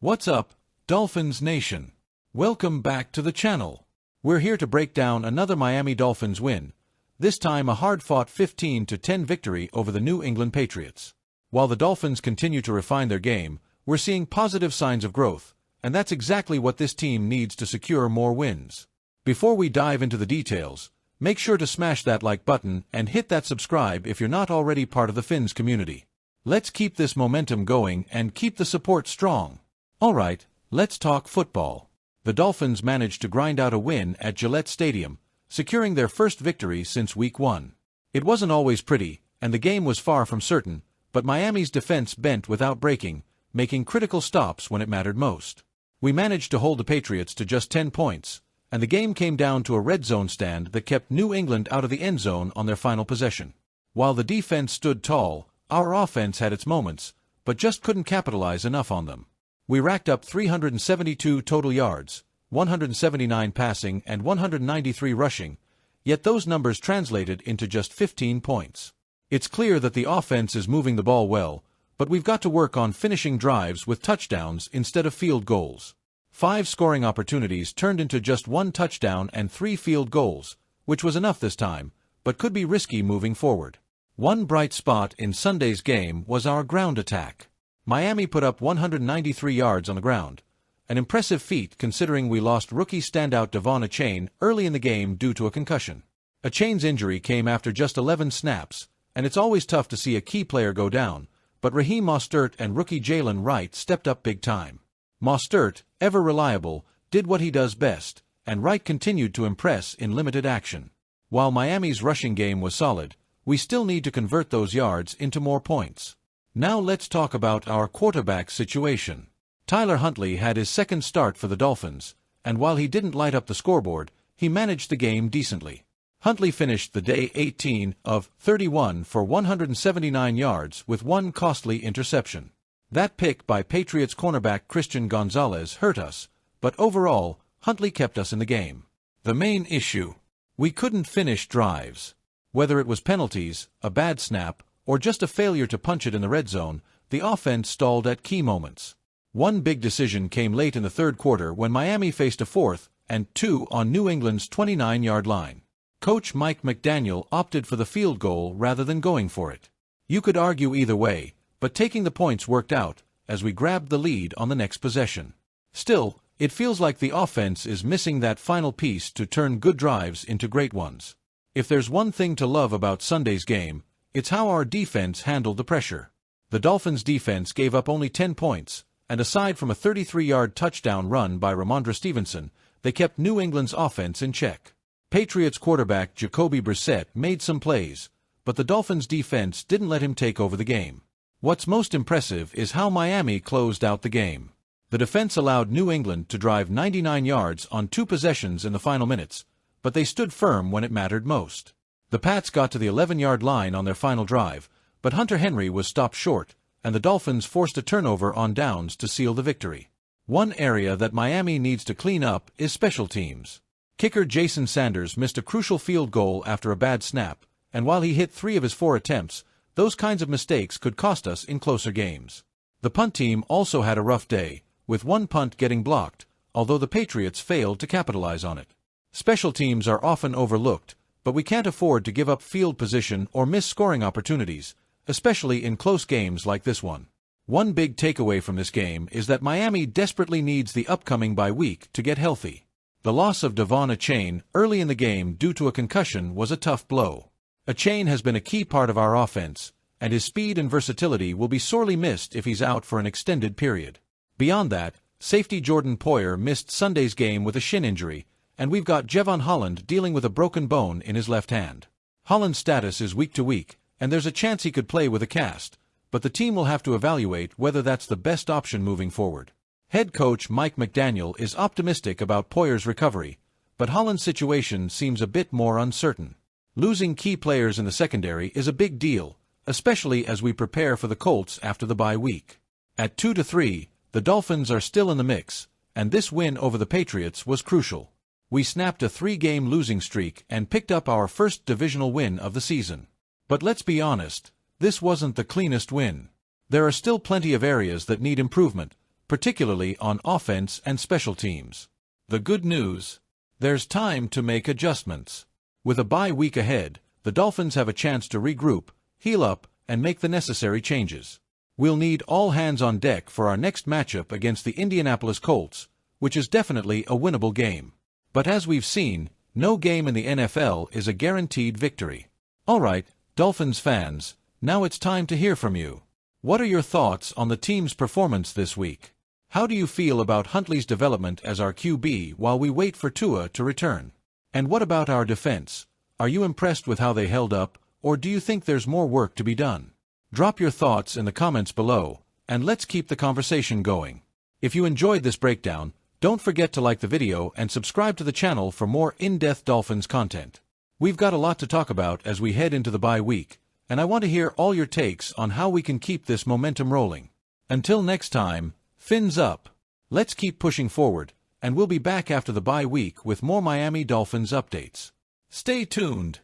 What's up, Dolphins Nation? Welcome back to the channel. We're here to break down another Miami Dolphins win, this time a hard-fought 15-10 victory over the New England Patriots. While the Dolphins continue to refine their game, we're seeing positive signs of growth, and that's exactly what this team needs to secure more wins. Before we dive into the details, make sure to smash that like button and hit that subscribe if you're not already part of the Fins community. Let's keep this momentum going and keep the support strong. Alright, let's talk football. The Dolphins managed to grind out a win at Gillette Stadium, securing their first victory since Week 1. It wasn't always pretty, and the game was far from certain, but Miami's defense bent without breaking, making critical stops when it mattered most. We managed to hold the Patriots to just 10 points, and the game came down to a red zone stand that kept New England out of the end zone on their final possession. While the defense stood tall, our offense had its moments, but just couldn't capitalize enough on them. We racked up 372 total yards, 179 passing and 193 rushing, yet those numbers translated into just 15 points. It's clear that the offense is moving the ball well, but we've got to work on finishing drives with touchdowns instead of field goals. 5 scoring opportunities turned into just 1 touchdown and 3 field goals, which was enough this time, but could be risky moving forward. One bright spot in Sunday's game was our ground attack. Miami put up 193 yards on the ground, an impressive feat considering we lost rookie standout De'Von Achane early in the game due to a concussion. Achane's injury came after just 11 snaps, and it's always tough to see a key player go down, but Raheem Mostert and rookie Jalen Wright stepped up big time. Mostert, ever reliable, did what he does best, and Wright continued to impress in limited action. While Miami's rushing game was solid, we still need to convert those yards into more points. Now let's talk about our quarterback situation. Tyler Huntley had his second start for the Dolphins, and while he didn't light up the scoreboard, he managed the game decently. Huntley finished the day 18 of 31 for 179 yards with 1 costly interception. That pick by Patriots cornerback Christian Gonzalez hurt us, but overall, Huntley kept us in the game. The main issue: we couldn't finish drives. Whether it was penalties, a bad snap, or just a failure to punch it in the red zone, the offense stalled at key moments. One big decision came late in the third quarter when Miami faced a 4th and 2 on New England's 29-yard line. Coach Mike McDaniel opted for the field goal rather than going for it. You could argue either way, but taking the points worked out, as we grabbed the lead on the next possession. Still, it feels like the offense is missing that final piece to turn good drives into great ones. If there's one thing to love about Sunday's game, it's how our defense handled the pressure. The Dolphins' defense gave up only 10 points, and aside from a 33-yard touchdown run by Ramondre Stevenson, they kept New England's offense in check. Patriots quarterback Jacoby Brissett made some plays, but the Dolphins' defense didn't let him take over the game. What's most impressive is how Miami closed out the game. The defense allowed New England to drive 99 yards on 2 possessions in the final minutes, but they stood firm when it mattered most. The Pats got to the 11-yard line on their final drive, but Hunter Henry was stopped short, and the Dolphins forced a turnover on downs to seal the victory. One area that Miami needs to clean up is special teams. Kicker Jason Sanders missed a crucial field goal after a bad snap, and while he hit 3 of his 4 attempts, those kinds of mistakes could cost us in closer games. The punt team also had a rough day, with 1 punt getting blocked, although the Patriots failed to capitalize on it. Special teams are often overlooked, but we can't afford to give up field position or miss scoring opportunities, especially in close games like this one. One big takeaway from this game is that Miami desperately needs the upcoming bye week to get healthy. The loss of De'Von Achane early in the game due to a concussion was a tough blow. Achane has been a key part of our offense, and his speed and versatility will be sorely missed if he's out for an extended period. Beyond that, safety Jordan Poyer missed Sunday's game with a shin injury, and we've got Jevon Holland dealing with a broken bone in his left hand. Holland's status is week to week, and there's a chance he could play with a cast, but the team will have to evaluate whether that's the best option moving forward. Head coach Mike McDaniel is optimistic about Poyer's recovery, but Holland's situation seems a bit more uncertain. Losing key players in the secondary is a big deal, especially as we prepare for the Colts after the bye week. At 2-3, the Dolphins are still in the mix, and this win over the Patriots was crucial. We snapped a 3-game losing streak and picked up our first divisional win of the season. But let's be honest, this wasn't the cleanest win. There are still plenty of areas that need improvement, particularly on offense and special teams. The good news: there's time to make adjustments. With a bye week ahead, the Dolphins have a chance to regroup, heal up, and make the necessary changes. We'll need all hands on deck for our next matchup against the Indianapolis Colts, which is definitely a winnable game. But as we've seen, no game in the NFL is a guaranteed victory. Alright, Dolphins fans, now it's time to hear from you. What are your thoughts on the team's performance this week? How do you feel about Huntley's development as our QB while we wait for Tua to return? And what about our defense? Are you impressed with how they held up, or do you think there's more work to be done? Drop your thoughts in the comments below, and let's keep the conversation going. If you enjoyed this breakdown, don't forget to like the video and subscribe to the channel for more in-depth Dolphins content. We've got a lot to talk about as we head into the bye week, and I want to hear all your takes on how we can keep this momentum rolling. Until next time, fins up. Let's keep pushing forward, and we'll be back after the bye week with more Miami Dolphins updates. Stay tuned.